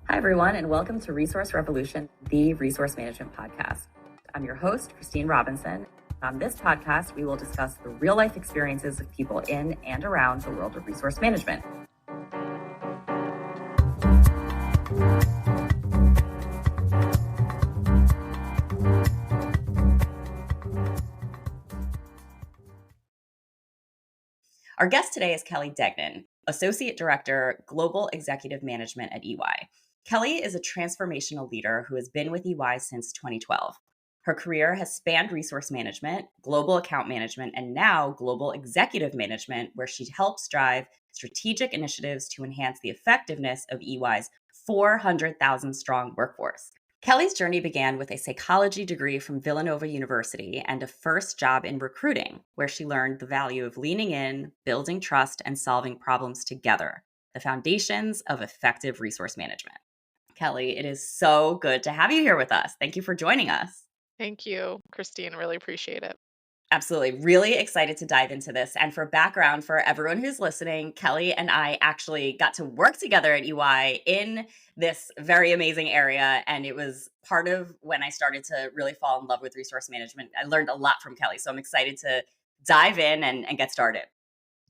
Hi, everyone, and welcome to Resource Revolution, the resource management podcast. I'm your host, Christine Robinson. On this podcast, we will discuss the real-life experiences of people in and around the world of resource management. Our guest today is Kelly Deignan, Associate Director, Global Executive Management at EY. Kelly is a transformational leader who has been with EY since 2012. Her career has spanned resource management, global account management, and now global executive management, where she helps drive strategic initiatives to enhance the effectiveness of EY's 400,000 strong workforce. Kelly's journey began with a psychology degree from Villanova University and a first job in recruiting, where she learned the value of leaning in, building trust, and solving problems together, the foundations of effective resource management. Kelly, it is so good to have you here with us. Thank you for joining us. Thank you, Christine. Really appreciate it. Absolutely. Really excited to dive into this. And for background, for everyone who's listening, Kelly and I actually got to work together at EY in this very amazing area. And it was part of when I started to really fall in love with resource management. I learned a lot from Kelly. So I'm excited to dive in and get started.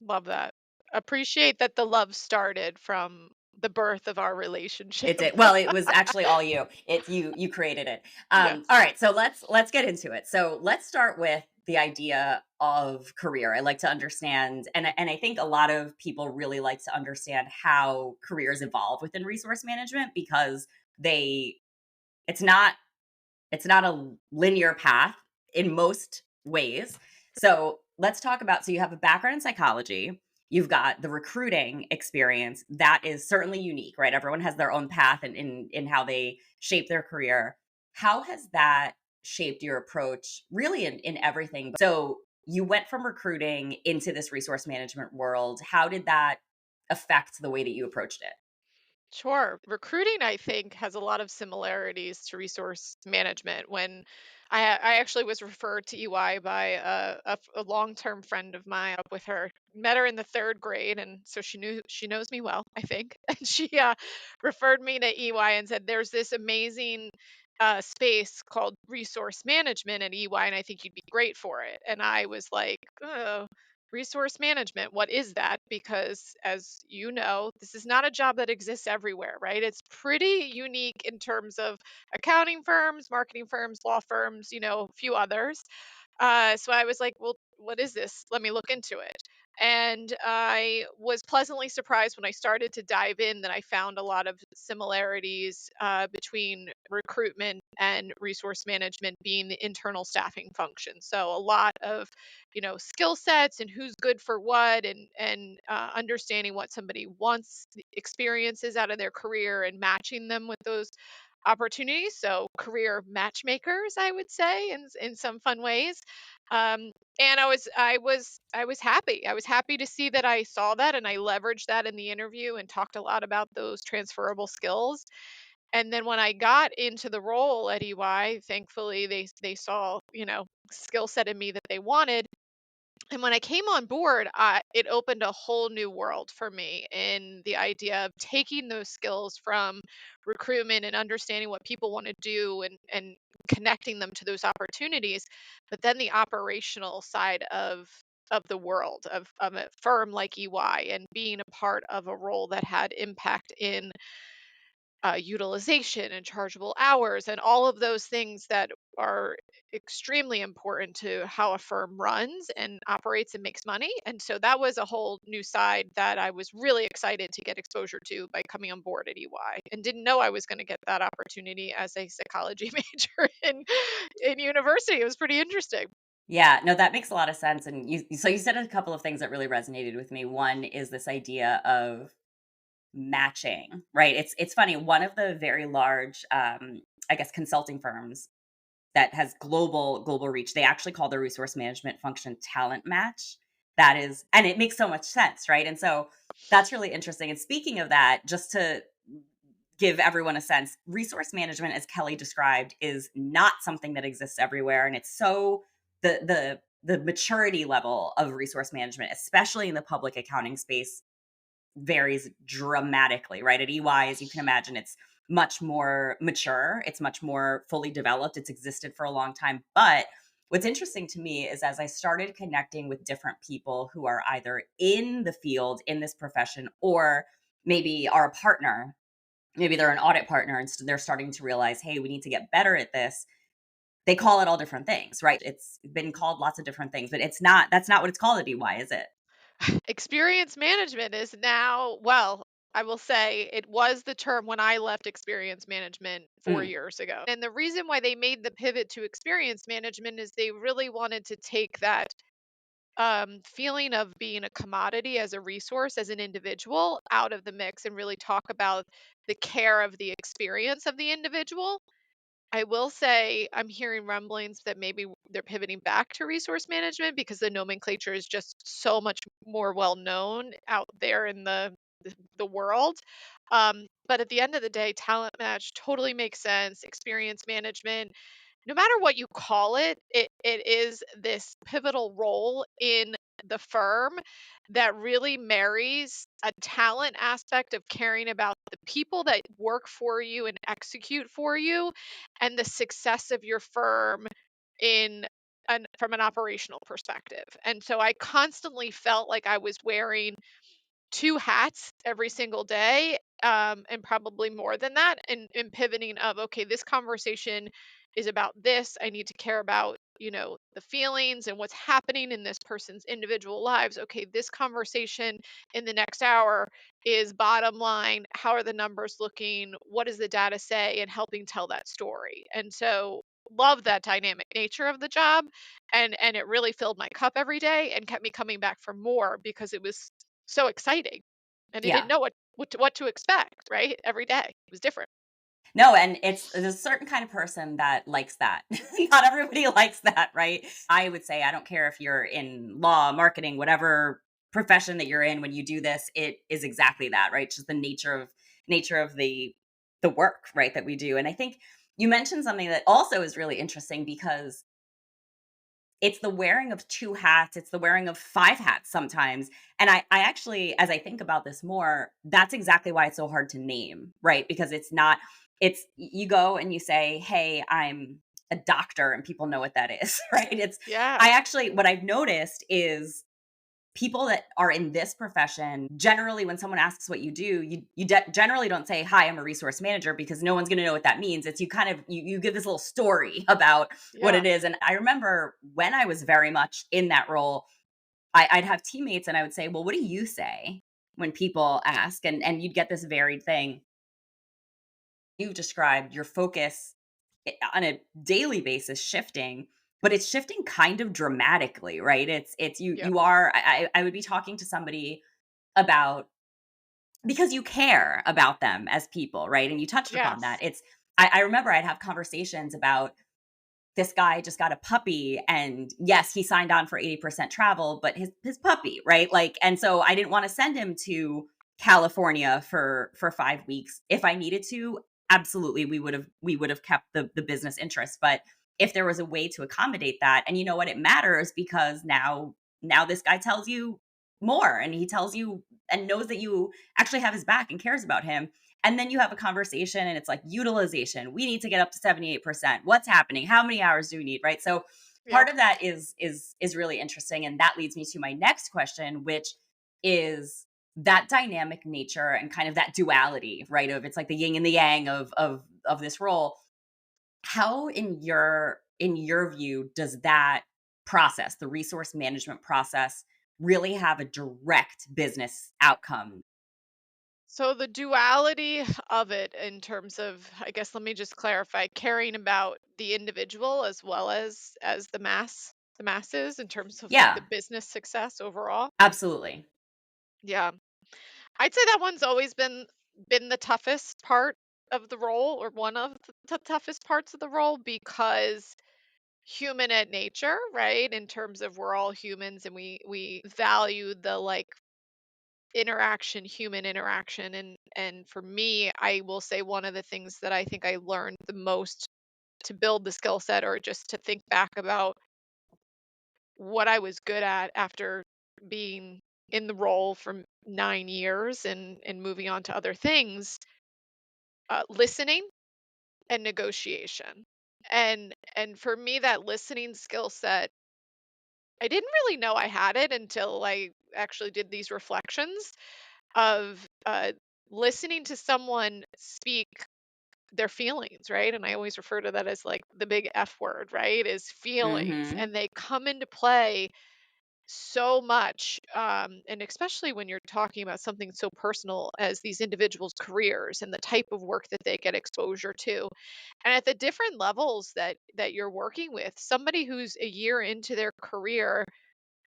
Love that. Appreciate that the love started from the birth of our relationship. It did. Well, it was actually all you. You created it. Yes. All right, so let's get into it. So let's start with the idea of career. I like to understand, and I think a lot of people really like to understand how careers evolve within resource management because it's not a linear path in most ways. So let's talk about, so you have a background in psychology, you've got the recruiting experience. That is certainly unique, right? Everyone has their own path in how they shape their career. How has that shaped your approach really in everything? So you went from recruiting into this resource management world. How did that affect the way that you approached it? Sure. Recruiting, I think, has a lot of similarities to resource management. When I actually was referred to EY by a long-term friend of mine. Up with her, met her in the third grade, and so she knows me well, I think. And she referred me to EY and said, "There's this amazing space called resource management at EY, and I think you'd be great for it." And I was like, "Oh, resource management, what is that?" Because as you know, this is not a job that exists everywhere, right? It's pretty unique in terms of accounting firms, marketing firms, law firms, a few others. So I was like, well, what is this? Let me look into it. And I was pleasantly surprised when I started to dive in that I found a lot of similarities between recruitment and resource management being the internal staffing function. So a lot of, skill sets and who's good for what, and understanding what somebody wants, experiences out of their career, and matching them with those opportunities. So career matchmakers, I would say, in some fun ways. Um, and I was happy. I was happy to see that I saw that and I leveraged that in the interview and talked a lot about those transferable skills. And then when I got into the role at EY, thankfully they saw, skill set in me that they wanted. And when I came on board, it opened a whole new world for me in the idea of taking those skills from recruitment and understanding what people want to do, and connecting them to those opportunities, but then the operational side of the world of a firm like EY, and being a part of a role that had impact in utilization and chargeable hours and all of those things that are extremely important to how a firm runs and operates and makes money. And so that was a whole new side that I was really excited to get exposure to by coming on board at EY, and didn't know I was going to get that opportunity as a psychology major in university. It was pretty interesting. Yeah, no, that makes a lot of sense. And so you said a couple of things that really resonated with me. One is this idea of matching, right? It's funny. One of the very large, I guess, consulting firms that has global reach, they actually call their resource management function talent match. That is, and it makes so much sense, right? And so that's really interesting. And speaking of that, just to give everyone a sense, resource management, as Kelly described, is not something that exists everywhere, and it's so the maturity level of resource management, especially in the public accounting space, varies dramatically, right? At EY, as you can imagine, it's much more mature, it's much more fully developed, it's existed for a long time. But what's interesting to me is as I started connecting with different people who are either in the field, in this profession, or maybe are a partner, maybe they're an audit partner and they're starting to realize, hey, we need to get better at this. They call it all different things, right? It's been called lots of different things, but that's not what it's called at EY, is it? Experience management is now, well, I will say it was the term when I left experience management 4 Mm, years ago. And the reason why they made the pivot to experience management is they really wanted to take that feeling of being a commodity as a resource, as an individual, out of the mix and really talk about the care of the experience of the individual. I will say I'm hearing rumblings that maybe they're pivoting back to resource management because the nomenclature is just so much more well known out there in the world. But at the end of the day, talent match totally makes sense. Experience management, no matter what you call it, it is this pivotal role in the firm that really marries a talent aspect of caring about the people that work for you and execute for you and the success of your firm in from an operational perspective. And so I constantly felt like I was wearing 2 hats every single day, and probably more than that, and pivoting of, okay, this conversation is about this. I need to care about, the feelings and what's happening in this person's individual lives. Okay, this conversation in the next hour is bottom line. How are the numbers looking? What does the data say? And helping tell that story. And so love that dynamic nature of the job, and it really filled my cup every day and kept me coming back for more because it was so exciting, and I didn't yeah. know what to expect, right? Every day. It was different. No, and it's there's a certain kind of person that likes that. Not everybody likes that, right? I would say I don't care if you're in law, marketing, whatever profession that you're in when you do this, it is exactly that, right? Just the nature of the work, right, that we do. And I think you mentioned something that also is really interesting because it's the wearing of 2 hats, it's the wearing of 5 hats sometimes, and I actually, as I think about this more, that's exactly why it's so hard to name, right? Because it's not you go and you say, "Hey, I'm a doctor," and people know what that is, right? Yeah, I actually what I've noticed is people that are in this profession generally when someone asks what you do generally don't say, hi, I'm a resource manager, because no one's going to know what that means. It's you kind of you give this little story about what yeah, it is. And I remember when I was very much in that role, I'd have teammates and I would say, well, what do you say when people ask? And you'd get this varied thing. You've described your focus on a daily basis shifting, but it's shifting kind of dramatically, right? It's yep, you are I would be talking to somebody about, because you care about them as people, right? And you touched upon that. yes, I remember I'd have conversations about this guy just got a puppy, and yes, he signed on for 80% travel, but his puppy, right? Like, and so I didn't want to send him to California for 5 weeks. If I needed to, absolutely we would have kept the business interest. But if there was a way to accommodate that, and you know what, it matters because now this guy tells you more, and he tells you and knows that you actually have his back and cares about him. And then you have a conversation and it's like utilization. We need to get up to 78%. What's happening? How many hours do we need? Right. So part yep. of that is really interesting. And that leads me to my next question, which is that dynamic nature and kind of that duality, right? Of it's like the yin and the yang of this role. How in your view does that process, the resource management process, really have a direct business outcome? So the duality of it in terms of, I guess, let me just clarify, caring about the individual as well as the masses in terms of like the Yeah, business success overall. absolutely. Yeah. I'd say that one's always been the toughest part of the role, or one of the toughest parts of the role, because human at nature, right? In terms of we're all humans and we value the like interaction, human interaction. And for me, I will say one of the things that I think I learned the most to build the skill set, or just to think back about what I was good at after being in the role for 9 years and moving on to other things, listening and negotiation. And for me, that listening skill set, I didn't really know I had it until I actually did these reflections of listening to someone speak their feelings, right? And I always refer to that as like the big F word, right? Is feelings. Mm-hmm. And they come into play so much. And especially when you're talking about something so personal as these individuals' careers and the type of work that they get exposure to. And at the different levels that you're working with, somebody who's a year into their career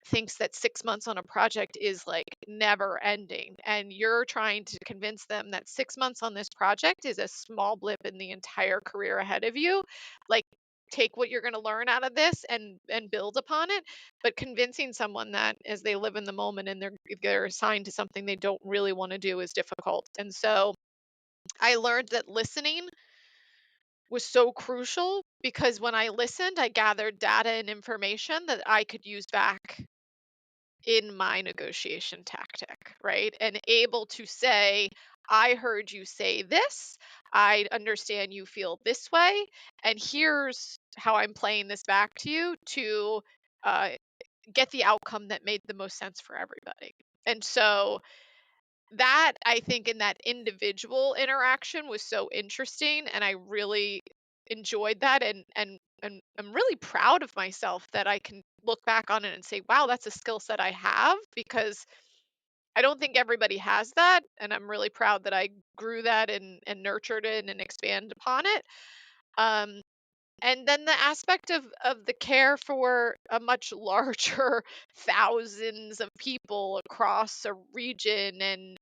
thinks that 6 months on a project is like never ending, and you're trying to convince them that 6 months on this project is a small blip in the entire career ahead of you. Like, take what you're going to learn out of this and build upon it. But convincing someone that as they live in the moment and they're assigned to something they don't really want to do is difficult. And so I learned that listening was so crucial, because when I listened, I gathered data and information that I could use back in my negotiation tactic, right? And able to say, I heard you say this. I understand you feel this way. And here's how I'm playing this back to you to uh, get the outcome that made the most sense for everybody. And so that, I think, in that individual interaction was so interesting, and I really enjoyed that, and I'm really proud of myself that I can look back on it and say, wow, that's a skill set I have, because I don't think everybody has that, and I'm really proud that I grew that and nurtured it and expand upon it. Um, and then the aspect of the care for a much larger thousands of people across a region, and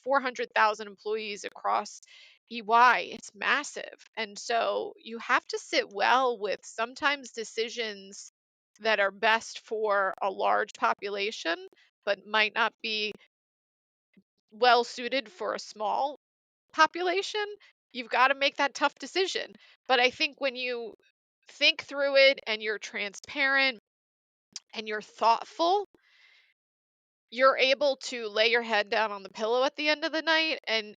400,000 employees across EY, it's massive. And so you have to sit well with sometimes decisions that are best for a large population but might not be well suited for a small population. You've got to make that tough decision. But I think when you think through it and you're transparent and you're thoughtful, you're able to lay your head down on the pillow at the end of the night and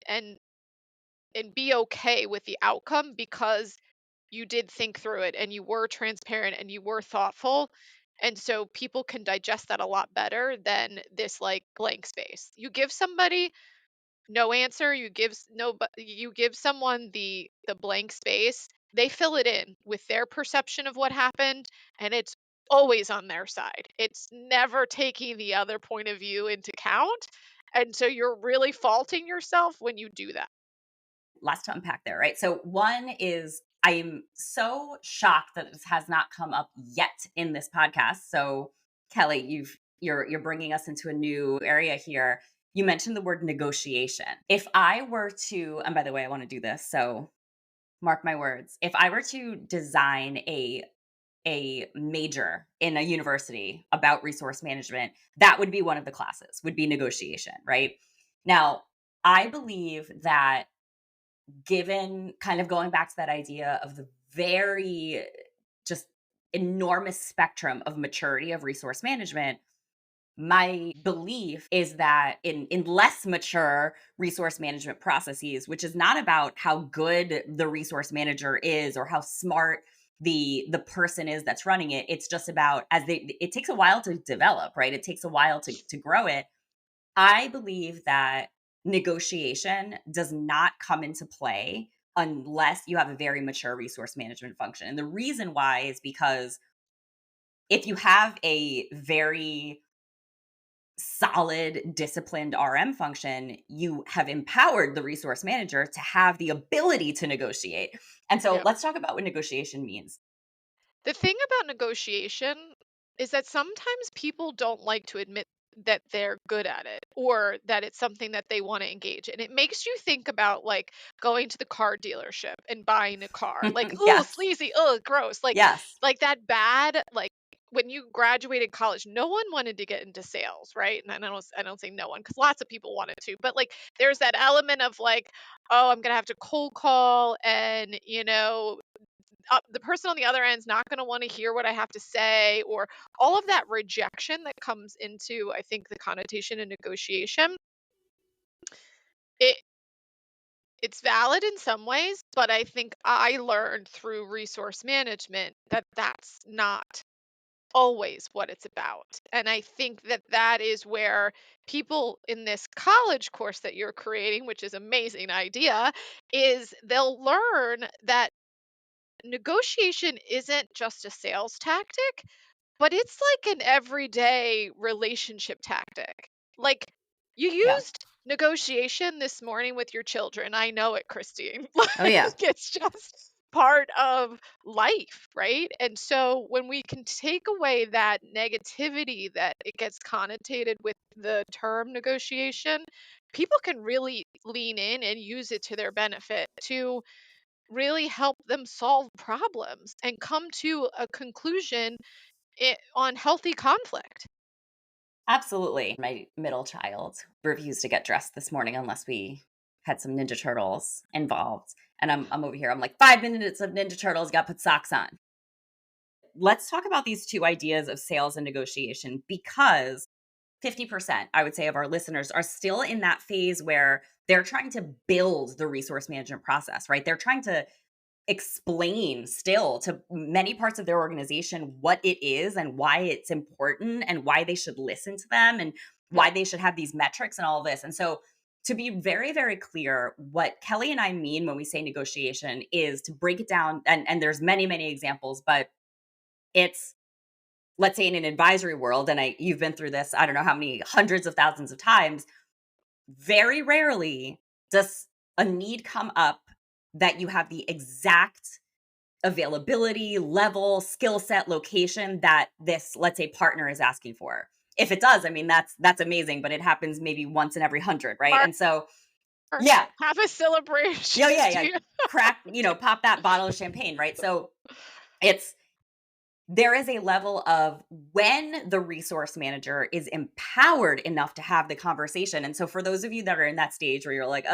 be okay with the outcome, because you did think through it and you were transparent and you were thoughtful. And so people can digest that a lot better than this like blank space. You give somebody no answer, you give someone the blank space, they fill it in with their perception of what happened, and it's always on their side. It's never taking the other point of view into count, and so you're really faulting yourself when you do that. Lots to unpack there, right? So one is I'm so shocked that this has not come up yet in this podcast. So Kelly, you're bringing us into a new area here. You mentioned the word negotiation. If I were to, and by the way, I want to do this, so mark my words. If I were to design a major in a university about resource management, that would be one of the classes, would be negotiation, right? Now, I believe that given kind of going back to that idea of the very just enormous spectrum of maturity of resource management, my belief is that in less mature resource management processes, which is not about how good the resource manager is or how smart the person is that's running it, it's just about it takes a while to develop, right? It takes a while to grow it. I believe that negotiation does not come into play unless you have a very mature resource management function. And the reason why is because if you have a very solid, disciplined RM function, you have empowered the resource manager to have the ability to negotiate. And so Yeah. let's talk about what negotiation means. The thing about negotiation is that sometimes people don't like to admit that they're good at it, or that it's something that they want to engage in. It makes you think about like going to the car dealership and buying a car. Like, oh, Yes. sleazy, oh, gross. Yes. Like that bad, like when you graduated college, no one wanted to get into sales, right? And I don't say no one, because lots of people wanted to, but like there's that element of like, oh, I'm gonna have to cold call, and the person on the other end is not going to want to hear what I have to say, or all of that rejection that comes into, I think, the connotation in negotiation. It It's valid in some ways, but I think I learned through resource management that that's not always what it's about. And I think that that is where people in this college course that you're creating, which is amazing idea, is they'll learn that negotiation isn't just a sales tactic, but it's like an everyday relationship tactic. Like, you Yeah. used negotiation this morning with your children. I know it, Christine. Oh, Like, yeah. it's just part of life, right? And so when we can take away that negativity that it gets connotated with the term negotiation, people can really lean in and use it to their benefit to really help them solve problems and come to a conclusion on healthy conflict. Absolutely. My middle child refused to get dressed this morning unless we had some Ninja Turtles involved. And I'm over here. I'm like, 5 minutes of Ninja Turtles, got to put socks on. Let's talk about these two ideas of sales and negotiation because 50%, I would say, of our listeners are still in that phase where they're trying to build the resource management process, right? They're trying to explain still to many parts of their organization what it is and why it's important and why they should listen to them and why Yep. they should have these metrics and all of this. And so, to be very, very clear, what Kelly and I mean when we say negotiation is to break it down. And there's many, many examples, but it's, let's say, in an advisory world, and you've been through this, I don't know how many hundreds of thousands of times. Very rarely does a need come up that you have the exact availability, level, skill set, location that this, let's say, partner is asking for. If it does, I mean, that's amazing, but it happens maybe once in every 100, right? Mark, And so, yeah, have a celebration. yeah, yeah, Do yeah. you? Crack, pop that bottle of champagne, right? So it's there is a level of when the resource manager is empowered enough to have the conversation. And so for those of you that are in that stage where you're like,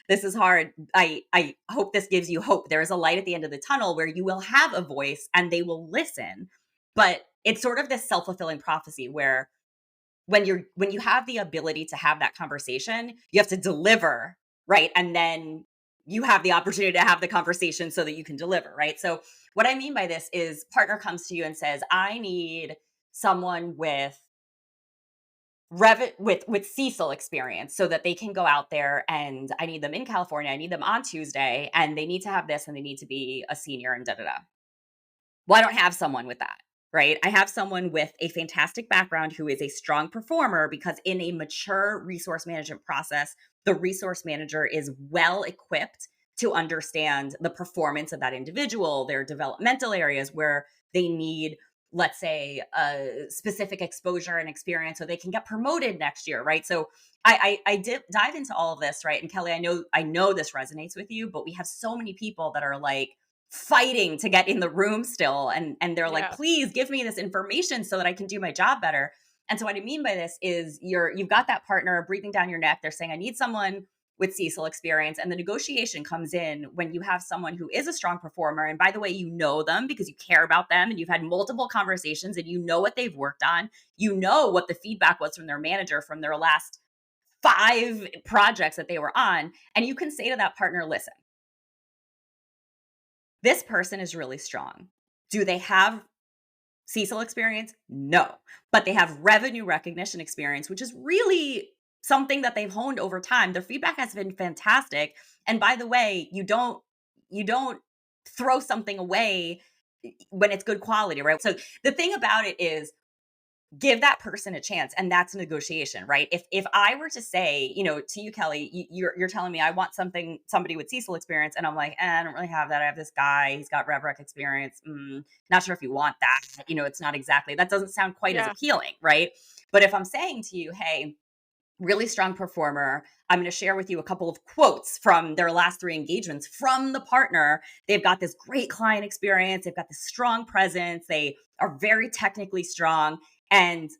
this is hard. I hope this gives you hope. There is a light at the end of the tunnel where you will have a voice and they will listen. But it's sort of this self-fulfilling prophecy where when you have the ability to have that conversation, you have to deliver, right? And then you have the opportunity to have the conversation so that you can deliver, right? So what I mean by this is partner comes to you and says, I need someone with with Cecil experience so that they can go out there, and I need them in California. I need them on Tuesday and they need to have this and they need to be a senior and da da da. Well, I don't have someone with that, right? I have someone with a fantastic background who is a strong performer because in a mature resource management process, the resource manager is well equipped to understand the performance of that individual, their developmental areas where they need, let's say, a specific exposure and experience so they can get promoted next year, right? So I did dive into all of this, right? And Kelly, I know this resonates with you, but we have so many people that are like fighting to get in the room still, and they're like, Yeah. please give me this information so that I can do my job better. And so what I mean by this is you've got that partner breathing down your neck. They're saying, I need someone with Cecil experience. And the negotiation comes in when you have someone who is a strong performer. And by the way, you know them because you care about them and you've had multiple conversations and you know what they've worked on. You know what the feedback was from their manager from their last 5 projects that they were on. And you can say to that partner, listen, this person is really strong. Do they have Cecil experience? No. But they have revenue recognition experience, which is really something that they've honed over time. Their feedback has been fantastic. And by the way, you don't throw something away when it's good quality, right? So the thing about it is give that person a chance, and that's a negotiation, right? If I were to say, to you, Kelly, you're telling me I want somebody with Cecil experience, and I'm like, I don't really have that. I have this guy, he's got rev rec experience. Not sure if you want that. It's not exactly, that doesn't sound quite as Yeah. appealing, right? But if I'm saying to you, hey, really strong performer, I'm going to share with you a couple of quotes from their last 3 engagements from the partner. They've got this great client experience. They've got this strong presence. They are very technically strong. And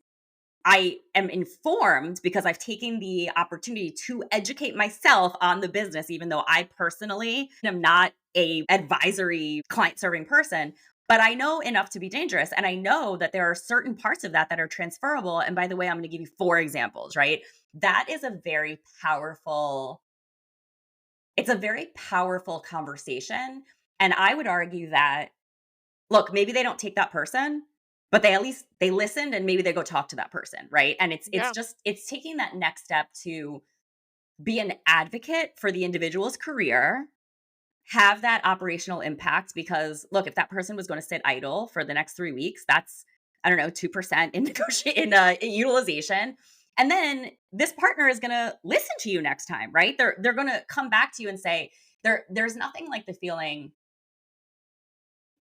I am informed because I've taken the opportunity to educate myself on the business, even though I personally am not a advisory client serving person. But I know enough to be dangerous. And I know that there are certain parts of that that are transferable. And by the way, I'm going to give you 4 examples, right? That is a very powerful it's a very powerful conversation. And I would argue that, look, maybe they don't take that person, but they at least they listened and maybe they go talk to that person, right? And it's Yeah. just it's taking that next step to be an advocate for the individual's career, have that operational impact because look, if that person was going to sit idle for the next 3 weeks, that's I don't know, 2% in in utilization. And then this partner is going to listen to you next time, right? They're going to come back to you and say there's nothing like the feeling,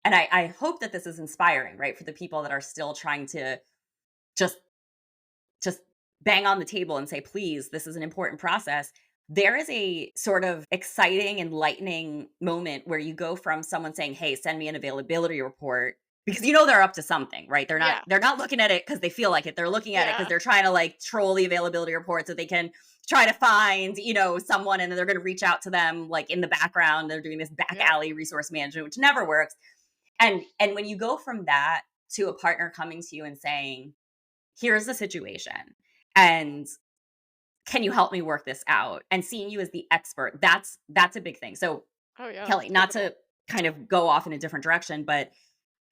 and I hope that this is inspiring, right, for the people that are still trying to just just bang on the table and say, please, this is an important process. There is a sort of exciting, enlightening moment where you go from someone saying, hey, send me an availability report because you know they're up to something, right? Yeah. They're not looking at it because they feel like it. They're looking at it because Yeah. they're trying to like troll the availability report so they can try to find, someone, and then they're going to reach out to them like in the background. They're doing this back Yeah. alley resource management, which never works. And when you go from that to a partner coming to you and saying, here's the situation, and can you help me work this out, and seeing you as the expert, that's a big thing. So Oh yeah, Kelly, it's not pivotal. to kind of go off in a different direction, but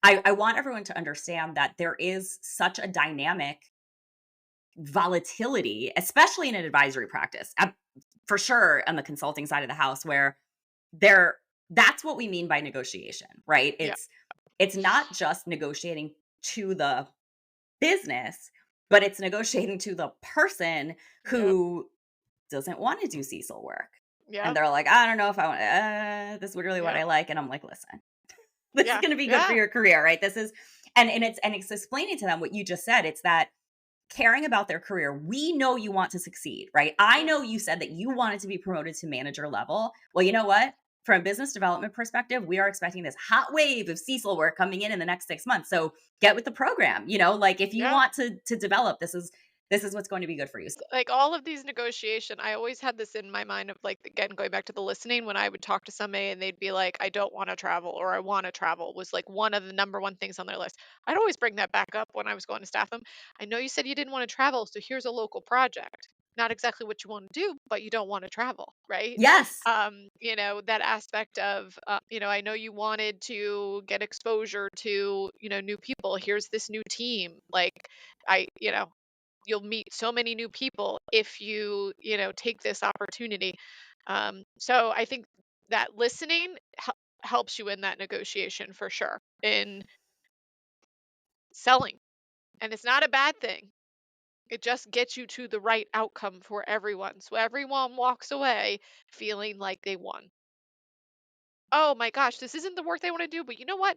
I want everyone to understand that there is such a dynamic volatility, especially in an advisory practice, for sure on the consulting side of the house, where there that's what we mean by negotiation, right? Yeah. It's not just negotiating to the business, but it's negotiating to the person Yep. who doesn't want to do Cecil work. And Yep. they're like, I don't know if I want, this is really what Yep. I like. And I'm like, listen, this is Yeah. going to be good for Yeah. your career, right? This is, and it's explaining to them what you just said. It's that caring about their career. We know you want to succeed, right? I Yeah. know you said that you wanted to be promoted to manager level. Well, you know what? From a business development perspective, we are expecting this hot wave of Cecil work coming in the next 6 months. So get with the program. Like if you Yeah. want to develop, this is what's going to be good for you. Like all of these negotiation, I always had this in my mind of like, again, going back to the listening, when I would talk to somebody and they'd be like, I don't want to travel or I want to travel was like one of the number one things on their list. I'd always bring that back up when I was going to staff them. I know you said you didn't want to travel, so here's a local project. Not exactly what you want to do, but you don't want to travel, right? Yes. That aspect of, I know you wanted to get exposure to, new people. Here's this new team. Like, I, you know, you'll meet so many new people if you take this opportunity. So I think that listening helps you in that negotiation for sure in selling, and it's not a bad thing. It just gets you to the right outcome for everyone, so everyone walks away feeling like they won. Oh my gosh, this isn't the work they want to do, but you know what,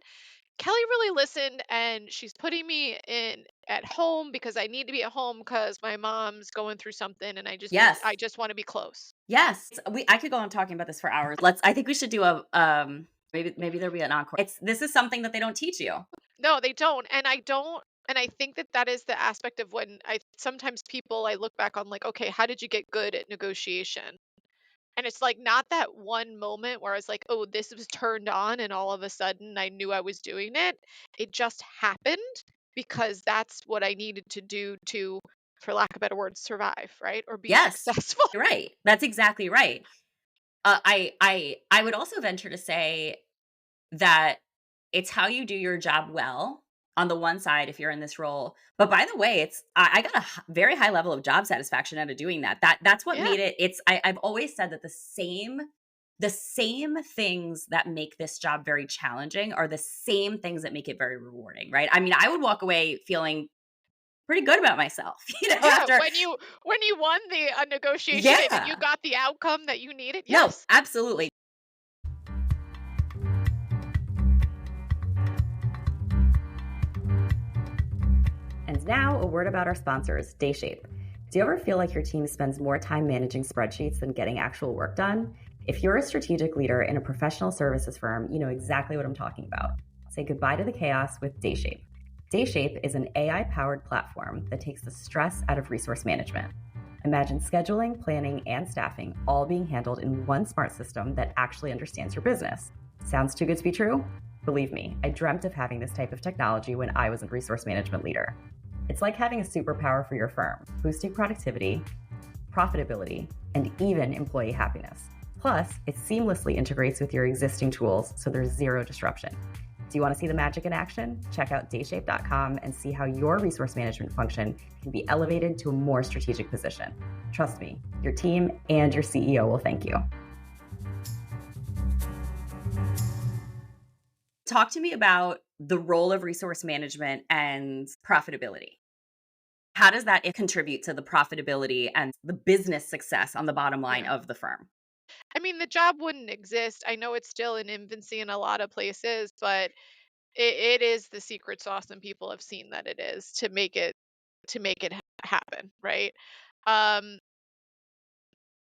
Kelly really listened and she's putting me in at home because I need to be at home because my mom's going through something and Yes. I just want to be close. Yes. I could go on talking about this for hours. I think we should do a maybe there'll be an encore. This is something that they don't teach you. No, they don't. And I don't. And I think that that is the aspect of when I sometimes people I look back on like, okay, how did you get good at negotiation? And it's like not that one moment where I was like, oh, this was turned on and all of a sudden I knew I was doing it. It just happened because that's what I needed to do to, for lack of better words, survive, right? Or be Yes. successful. You're right. That's exactly right. I would also venture to say that it's how you do your job well on the one side if you're in this role. But by the way, I got a very high level of job satisfaction out of doing that. That's what Yeah. made it. I've always said that the same things that make this job very challenging are the same things that make it very rewarding, right? I mean, I would walk away feeling pretty good about myself, Yeah. after. When you won the negotiation and you Yeah. got the outcome that you needed, No, yes. absolutely. And now a word about our sponsors, Dayshape. Do you ever feel like your team spends more time managing spreadsheets than getting actual work done? If you're a strategic leader in a professional services firm, you know exactly what I'm talking about. Say goodbye to the chaos with Dayshape. Dayshape is an AI-powered platform that takes the stress out of resource management. Imagine scheduling, planning, and staffing all being handled in one smart system that actually understands your business. Sounds too good to be true? Believe me, I dreamt of having this type of technology when I was a resource management leader. It's like having a superpower for your firm, boosting productivity, profitability, and even employee happiness. Plus, it seamlessly integrates with your existing tools, so there's zero disruption. Do you want to see the magic in action? Check out dayshape.com and see how your resource management function can be elevated to a more strategic position. Trust me, your team and your CEO will thank you. Talk to me about the role of resource management and profitability. How does that contribute to the profitability and the business success on the bottom line Yeah. of the firm? I mean, the job wouldn't exist. I know it's still in infancy in a lot of places, but it is the secret sauce, and people have seen that it is to make it happen, right? Um,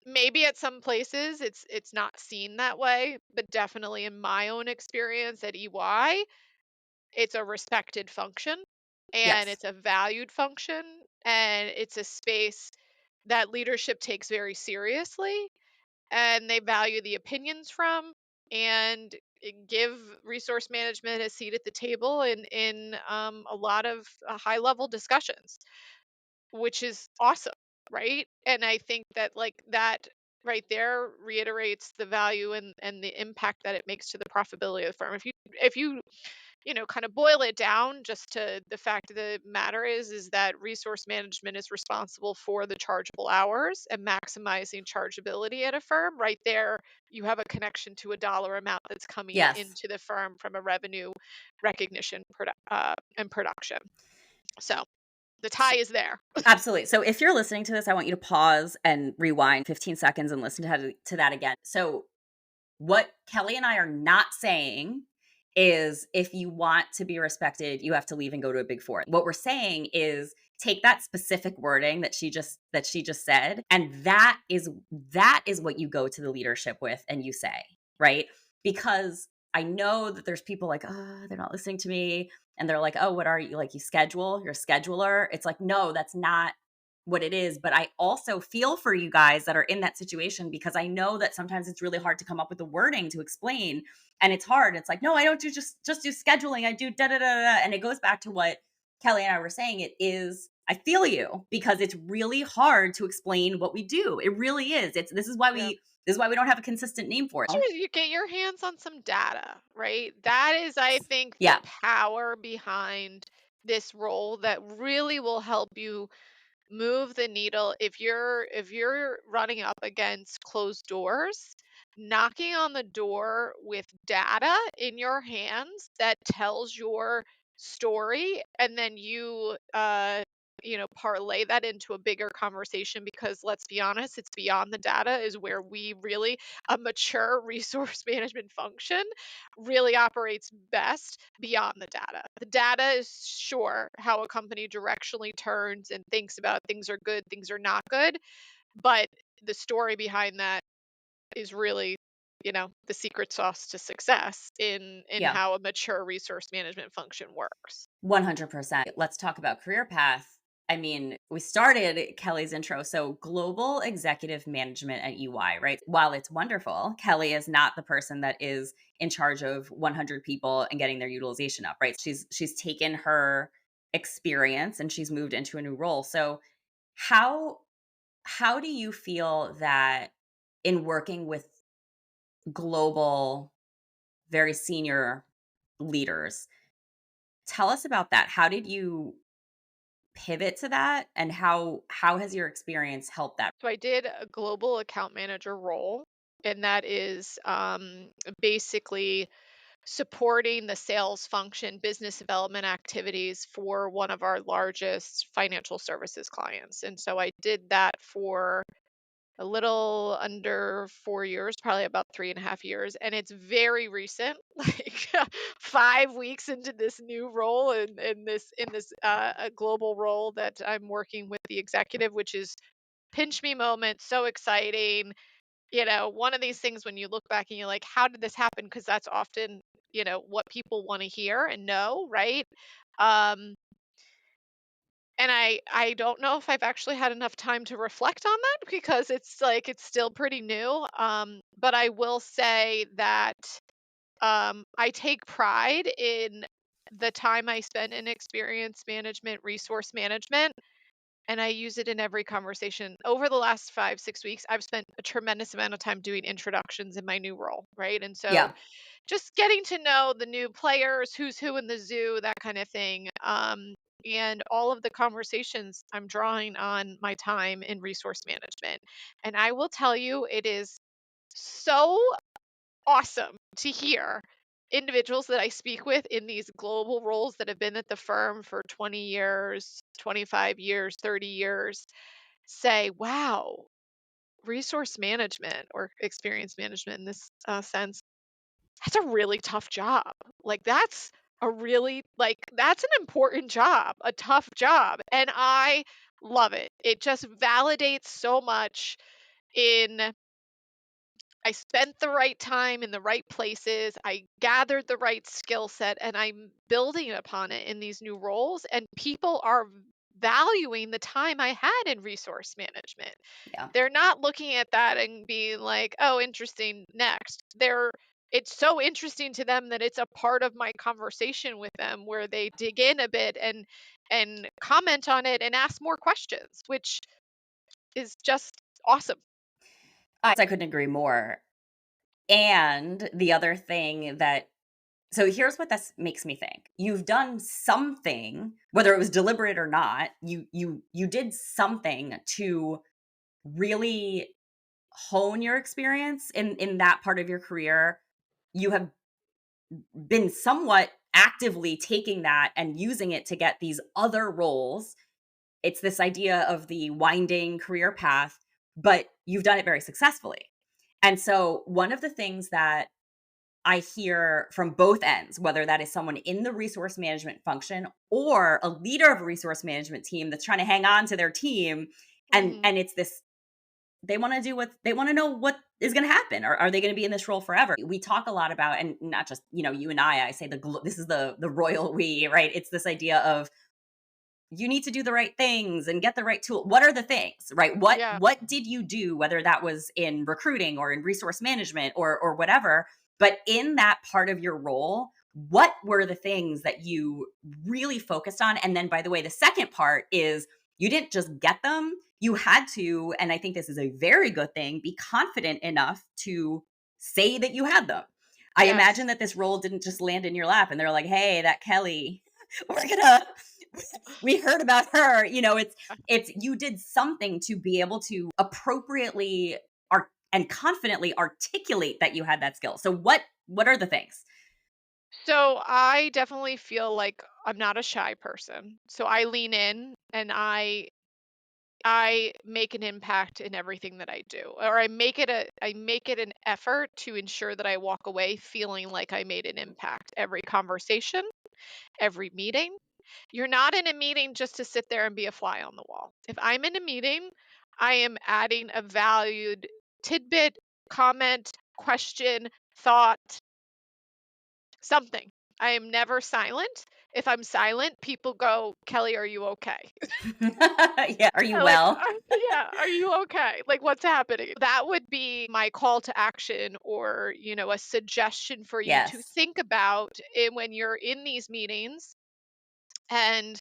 Maybe at some places it's not seen that way, but definitely in my own experience at EY, it's a respected function and Yes. it's a valued function, and it's a space that leadership takes very seriously, and they value the opinions from, and give resource management a seat at the table in a lot of high level discussions, which is awesome, right? And I think that, like, that right there reiterates the value and the impact that it makes to the profitability of the firm. If you kind of boil it down just to the fact of the matter is that resource management is responsible for the chargeable hours and maximizing chargeability at a firm. Right there, you have a connection to a dollar amount that's coming Yes. into the firm from a revenue recognition and production. So the tie is there. Absolutely. So if you're listening to this, I want you to pause and rewind 15 seconds and listen to that again. So what Kelly and I are not saying is if you want to be respected, you have to leave and go to a big four. What we're saying is take that specific wording that she just said, and that is what you go to the leadership with and you say, right? Because I know that there's people like, oh, they're not listening to me. And they're like, oh, what are you like? You schedule, you're a scheduler. It's like, no, that's not what it is. But I also feel for you guys that are in that situation because I know that sometimes it's really hard to come up with the wording to explain. And it's hard. It's like, no, I don't do just do scheduling. I do da da da da. And it goes back to what Kelly and I were saying. It is, I feel you because it's really hard to explain what we do. It really is. This is why Yeah. we don't have a consistent name for it. You get your hands on some data, right? That is, I think, the Yeah. power behind this role that really will help you move the needle. If you're running up against closed doors, knocking on the door with data in your hands that tells your story, and then you parlay that into a bigger conversation, because let's be honest, it's beyond the data is where we really, a mature resource management function really operates best. Beyond the data, the data is sure how a company directionally turns and thinks about things are good, things are not good, but the story behind that is really, the secret sauce to success in Yeah. how a mature resource management function works. 100%. Let's talk about career path. I mean, we started Kelly's intro. So, global executive management at EY, right? While it's wonderful, Kelly is not the person that is in charge of 100 people and getting their utilization up, right? She's taken her experience and she's moved into a new role. So, how how do you feel that in working with global, very senior leaders, tell us about that. How did you pivot to that, and how has your experience helped that? So I did a global account manager role, and that is basically supporting the sales function, business development activities for one of our largest financial services clients. And so I did that for a little under 4 years, probably about 3.5 years. And it's very recent, like 5 weeks into this new role, and in this a global role that I'm working with the executive, which is pinch me moment, so exciting. One of these things when you look back and you're like, how did this happen? Because that's often, what people want to hear and know, right? Um, and I don't know if I've actually had enough time to reflect on that, because it's like it's still pretty new. But I will say that I take pride in the time I spent in experience management, resource management, and I use it in every conversation. Over the last 5, 6 weeks, I've spent a tremendous amount of time doing introductions in my new role, right? And so Yeah. just getting to know the new players, who's who in the zoo, that kind of thing. And all of the conversations, I'm drawing on my time in resource management. And I will tell you, it is so awesome to hear individuals that I speak with in these global roles that have been at the firm for 20 years, 25 years, 30 years say, wow, resource management or experience management in this sense, that's a really tough job. Like that's a really that's an important job, a tough job. And I love it. It just validates so much in I spent the right time in the right places. I gathered the right skill set and I'm building upon it in these new roles. And people are valuing the time I had in resource management. Yeah. They're not looking at that and being like, oh, interesting, next. It's so interesting to them that it's a part of my conversation with them where they dig in a bit and comment on it and ask more questions, which is just awesome. I couldn't agree more. And the other thing that so here's what this makes me think. You've done something, whether it was deliberate or not, you did something to really hone your experience in that part of your career. You have been somewhat actively taking that and using it to get these other roles. It's this idea of the winding career path, but you've done it very successfully. And so one of the things that I hear from both ends, whether that is someone in the resource management function or a leader of a resource management team that's trying to hang on to their team, and Hmm. and it's this, they want to do what they want to know what is going to happen. Or are they going to be in this role forever? We talk a lot about, and not just, you and I say this is the royal we, right? It's this idea of you need to do the right things and get the right tool. What are the things, right? what Yeah. what did you do, whether that was in recruiting or in resource management or whatever, but in that part of your role, what were the things that you really focused on? And then, by the way, the second part is you didn't just get them, you had to, and I think this is a very good thing, be confident enough to say that you had them. I Yes. imagine that this role didn't just land in your lap and they're like, hey, that Kelly, we're gonna we heard about her. It's you did something to be able to appropriately and confidently articulate that you had that skill. So what are the things? So I definitely feel like I'm not a shy person. So I lean in and I make an impact in everything that I do. Or I make it an effort to ensure that I walk away feeling like I made an impact. Every conversation, every meeting. You're not in a meeting just to sit there and be a fly on the wall. If I'm in a meeting, I am adding a valued tidbit, comment, question, thought, something. I am never silent. If I'm silent, people go, Kelly, are you okay? Yeah, are you Like, well? yeah, are you okay? Like, what's happening? That would be my call to action or, a suggestion for you to Yes. think about when you're in these meetings and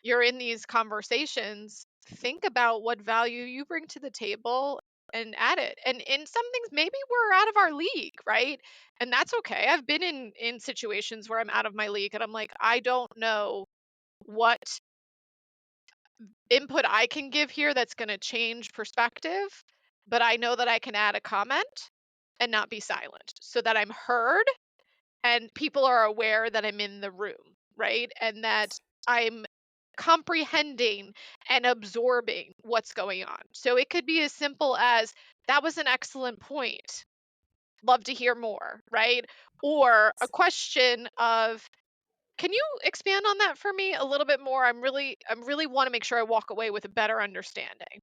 you're in these conversations. Think about what value you bring to the table and add it. And in some things, maybe we're out of our league, right? And that's okay. I've been in situations where I'm out of my league and I'm like, I don't know what input I can give here that's going to change perspective, but I know that I can add a comment and not be silent so that I'm heard and people are aware that I'm in the room, right? And that I'm comprehending and absorbing what's going on. So it could be as simple as that was an excellent point. Love to hear more, right? Or a question of can you expand on that for me a little bit more? I'm really want to make sure I walk away with a better understanding.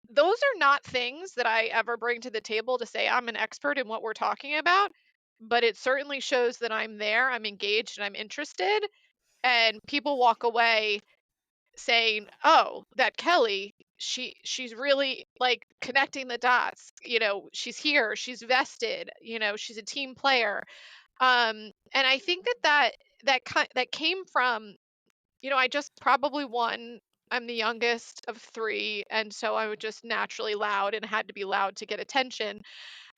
Those are not things that I ever bring to the table to say I'm an expert in what we're talking about, but it certainly shows that I'm there, I'm engaged, and I'm interested. And people walk away saying, "Oh, that Kelly, she's really like connecting the dots. She's here, she's vested. She's a team player." And I think that came from, I just probably won I'm the youngest of three, and so I was just naturally loud and had to be loud to get attention.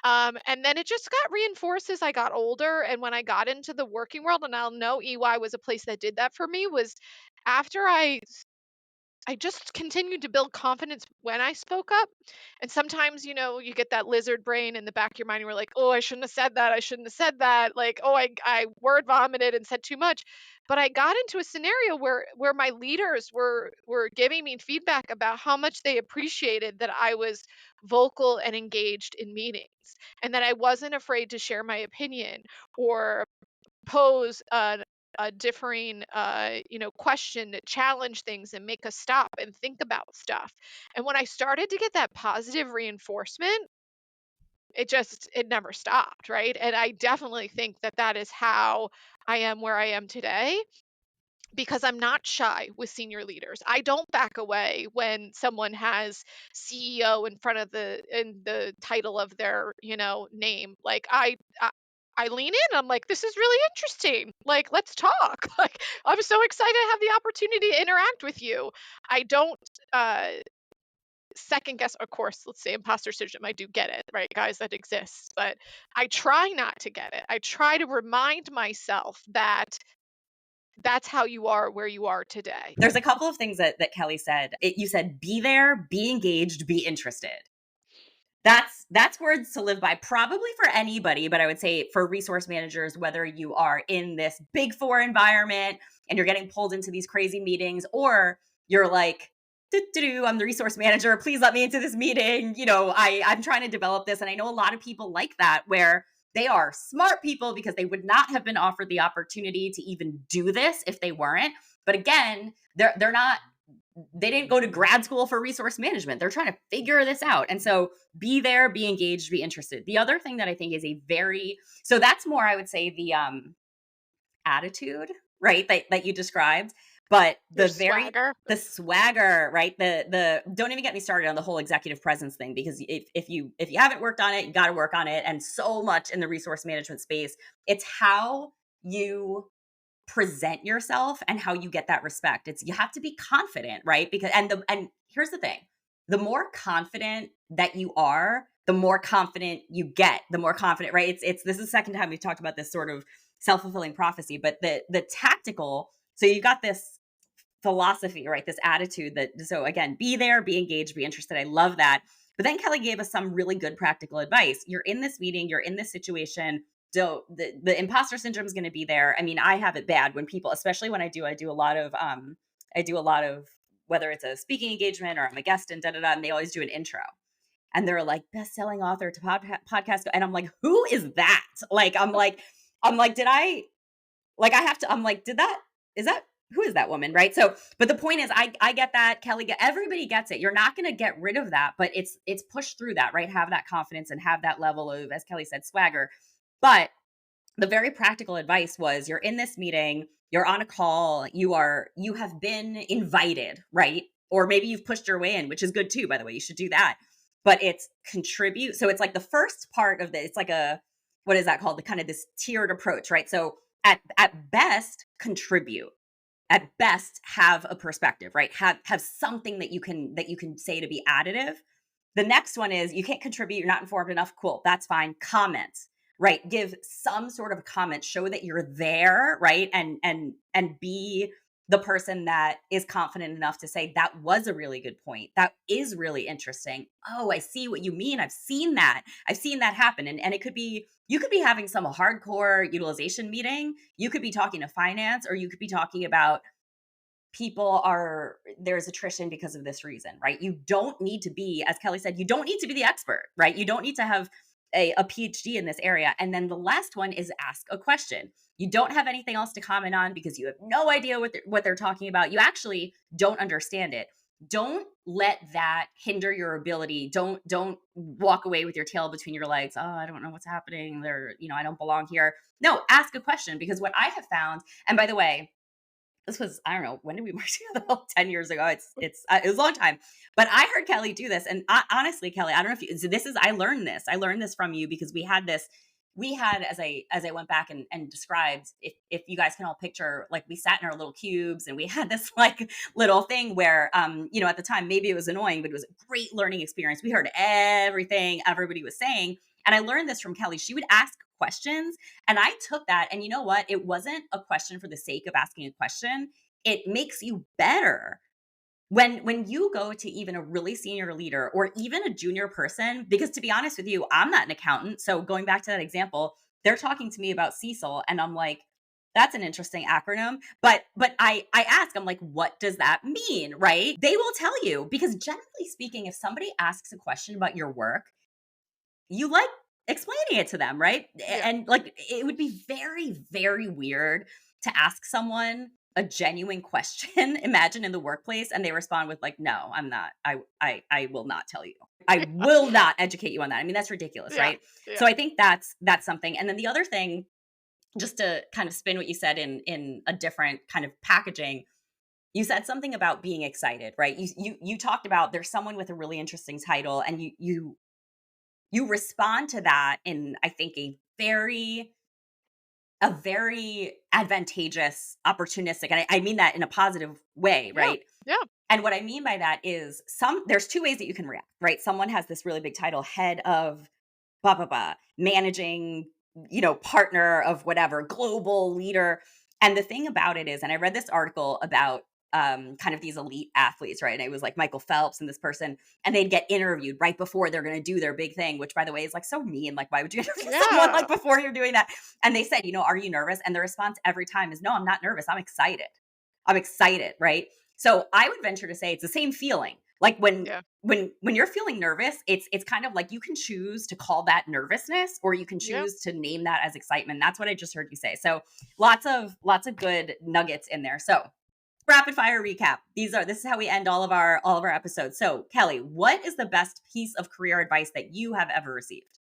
And then it just got reinforced as I got older. And when I got into the working world, and I'll know EY was a place that did that for me, was after I just continued to build confidence when I spoke up. And sometimes, you get that lizard brain in the back of your mind. You're like, oh, I shouldn't have said that. I shouldn't have said that. Like, oh, I word vomited and said too much. But I got into a scenario where my leaders were giving me feedback about how much they appreciated that I was vocal and engaged in meetings, and that I wasn't afraid to share my opinion or pose a differing question to challenge things and make us stop and think about stuff. And when I started to get that positive reinforcement, it never stopped, right? And I definitely think that that is how I am where I am today, because I'm not shy with senior leaders. I don't back away when someone has CEO in front of the title of their, name. Like I lean in. I'm like, this is really interesting. Like, let's talk. Like, I'm so excited to have the opportunity to interact with you. I don't uh second guess, of course, let's say imposter syndrome. I do get it, right, guys, that exists, but I try not to get it. I try to remind myself that that's how you are where you are today. There's a couple of things that Kelly said. You said, be there, be engaged, be interested. That's words to live by, probably for anybody, but I would say for resource managers, whether you are in this big four environment and you're getting pulled into these crazy meetings, or you're like, I'm the resource manager, please let me into this meeting. I'm trying to develop this. And I know a lot of people like that, where they are smart people because they would not have been offered the opportunity to even do this if they weren't. But again, they're not, they didn't go to grad school for resource management. They're trying to figure this out. And so be there, be engaged, be interested. The other thing that I think is so that's more, I would say, the attitude, right? That you described. But Your swagger. the swagger, right? The don't even get me started on the whole executive presence thing, because if you haven't worked on it, you got to work on it. And so much in the resource management space, it's how you present yourself and how you get that respect. You have to be confident, right? Because and here's the thing. The more confident that you are, the more confident you get, the more confident, right? It's this is the second time we've talked about this sort of self-fulfilling prophecy, but the tactical, so you got this philosophy, right? This attitude so again, be there, be engaged, be interested. I love that. But then Kelly gave us some really good practical advice. You're in this meeting, you're in this situation. So the imposter syndrome is going to be there. I mean, I have it bad when people, especially when I do a lot of, whether it's a speaking engagement or I'm a guest and and they always do an intro. And they're like, best-selling author to podcast. And I'm like, who is that? Like, I'm like, did I, like, I have to, I'm like, who is that woman? Right. So, but the point is, I get that. Kelly, everybody gets it. You're not going to get rid of that, but it's pushed through that, right? Have that confidence and have that level of, as Kelly said, swagger. But the very practical advice was, you're in this meeting, you're on a call, you have been invited, right? Or maybe you've pushed your way in, which is good too, by the way, you should do that. But it's contribute. So it's like the first part of it's like what is that called? The kind of this tiered approach, right? So at best, contribute. At best, have a perspective, right? Have something that you can say to be additive. The next one is, you can't contribute, you're not informed enough. Cool, that's fine. Comment, right? Give some sort of comment, show that you're there, right? And be the person that is confident enough to say, that was a really good point. That is really interesting. Oh, I see what you mean. I've seen that happen. And it could be, you could be having some hardcore utilization meeting. You could be talking to finance, or you could be talking about there's attrition because of this reason, right? You don't need to be, as Kelly said, you don't need to be the expert, right? You don't need to have a PhD in this area. And then the last one is, ask a question. You don't have anything else to comment on because you have no idea what they're talking about. You actually don't understand it. Don't let that hinder your ability. Don't walk away with your tail between your legs. Oh, I don't know what's happening. I don't belong here. No, ask a question, because what I have found, and by the way, this was, I don't know, when did we work together? 10 years ago. It was a long time. But I heard Kelly do this. And honestly, Kelly, I don't know if I learned this from you, because we had this we had, as I went back and described, if you guys can all picture, like, we sat in our little cubes and we had this like little thing where, at the time maybe it was annoying, but it was a great learning experience. We heard everything everybody was saying. And I learned this from Kelly. She would ask questions, and I took that, and you know what? It wasn't a question for the sake of asking a question. It makes you better when you go to even a really senior leader or even a junior person. Because to be honest with you, I'm not an accountant. So going back to that example, they're talking to me about Cecil, and I'm like, that's an interesting acronym. But I ask, I'm like, what does that mean? Right? They will tell you, because generally speaking, if somebody asks a question about your work, you like explaining it to them, right? Yeah. And like, it would be very, very weird to ask someone a genuine question, imagine in the workplace, and they respond with like, "No, I'm not. I will not tell you. I will not educate you on that." I mean, that's ridiculous, Yeah. right? So Yeah. I think that's something. And then the other thing, just to kind of spin what you said in a different kind of packaging, you said something about being excited, right? You talked about there's someone with a really interesting title, and you respond to that in, I think, a very advantageous, opportunistic, and I mean that in a positive way, Yeah. right? Yeah. And what I mean by that is, there's two ways that you can react, right? Someone has this really big title, head of blah blah blah, managing, partner of whatever, global leader. And the thing about it is, and I read this article about kind of these elite athletes, right? And it was like Michael Phelps and this person, and they'd get interviewed right before they're going to do their big thing, which, by the way, is like so mean. Like, why would you interview someone Yeah. like before you're doing that? And they said, are you nervous? And the response every time is, no, I'm not nervous. I'm excited. I'm excited, right? So I would venture to say it's the same feeling. Like, when Yeah. when you're feeling nervous, it's kind of like you can choose to call that nervousness, or you can Yeah. choose to name that as excitement. That's what I just heard you say. So lots of good nuggets in there. So rapid fire recap. This is how we end all of our episodes. So Kelly, what is the best piece of career advice that you have ever received?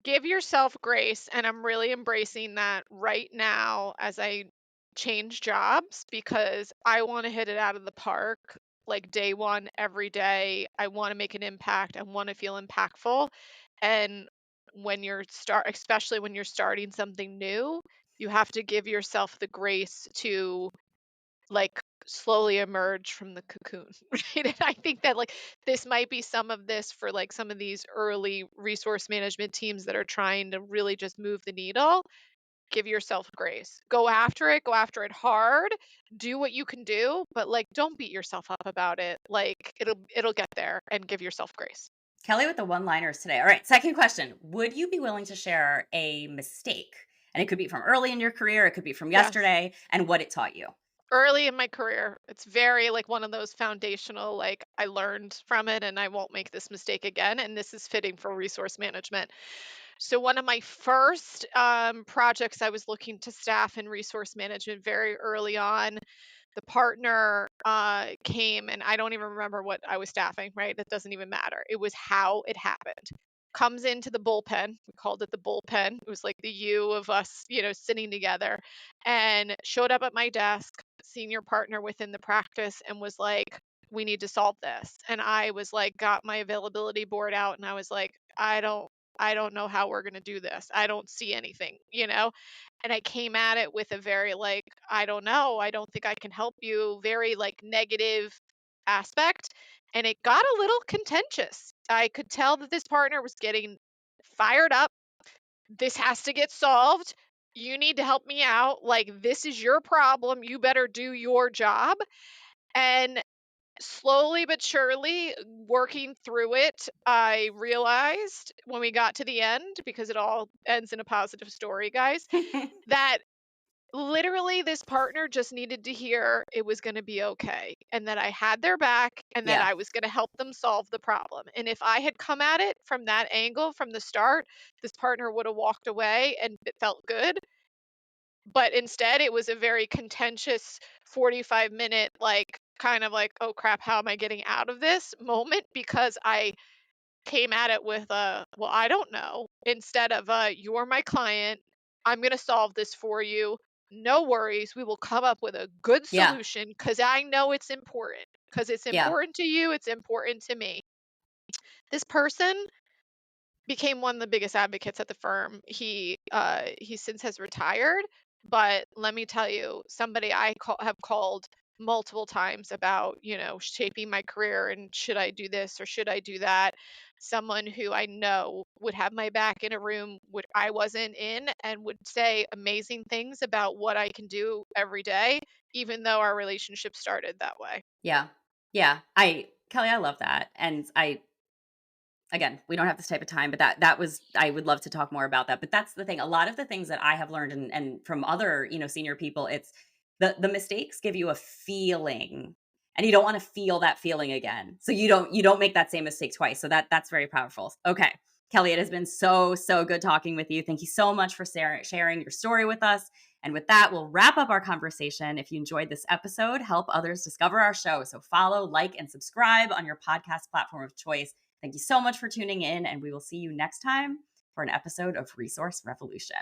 Give yourself grace, and I'm really embracing that right now as I change jobs, because I want to hit it out of the park like day one every day. I want to make an impact. I want to feel impactful. And when you're especially when you're starting something new, you have to give yourself the grace to, like, slowly emerge from the cocoon, right? And I think that, like, this might be some of this for, like, some of these early resource management teams that are trying to really just move the needle. Give yourself grace. Go after it hard, do what you can do, but, like, don't beat yourself up about it. Like, it'll get there, and give yourself grace. Kelly with the one-liners today. All right, second question. Would you be willing to share a mistake? And it could be from early in your career, it could be from Yes. yesterday, and what it taught you. Early in my career, it's very, like, one of those foundational, like, I learned from it and I won't make this mistake again, and this is fitting for resource management. So one of my first projects, I was looking to staff in resource management very early on. The partner came, and I don't even remember what I was staffing, right? That doesn't even matter. It was how it happened. Comes into the bullpen. We called it the bullpen. It was like the U of us, sitting together, and showed up at my desk, senior partner within the practice, and was like, we need to solve this. And I was like, got my availability board out, and I was like, I don't know how we're going to do this. I don't see anything. And I came at it with a very, like, I don't know, I don't think I can help you, very, like, negative aspect. And it got a little contentious. I could tell that this partner was getting fired up. This has to get solved. You need to help me out. Like, this is your problem. You better do your job. And slowly but surely, working through it, I realized when we got to the end, because it all ends in a positive story, guys, that literally this partner just needed to hear it was going to be okay, and that I had their back, and that Yeah. I was going to help them solve the problem. And if I had come at it from that angle from the start, this partner would have walked away and it felt good. But instead, it was a very contentious 45-minute, like, kind of like, oh crap, how am I getting out of this moment? Because I came at it with a, well, I don't know, instead of a, you're my client, I'm going to solve this for you. No worries. We will come up with a good Yeah. solution, because I know it's important. Because it's Yeah. important to you, it's important to me. This person became one of the biggest advocates at the firm. He since has retired, but let me tell you, somebody have called multiple times about, shaping my career and should I do this or should I do that. Someone who I know would have my back in a room which I wasn't in and would say amazing things about what I can do every day, even though our relationship started that way. Yeah. Kelly, I love that. And again, we don't have this type of time, but that was, I would love to talk more about that. But that's the thing. A lot of the things that I have learned and from other, senior people, it's the mistakes give you a feeling and you don't want to feel that feeling again. So you don't make that same mistake twice. So that's very powerful. Okay. Kelly, it has been so good talking with you. Thank you so much for sharing your story with us. And with that, we'll wrap up our conversation. If you enjoyed this episode, help others discover our show. So follow, like, and subscribe on your podcast platform of choice. Thank you so much for tuning in, and we will see you next time for an episode of Resource Revolution.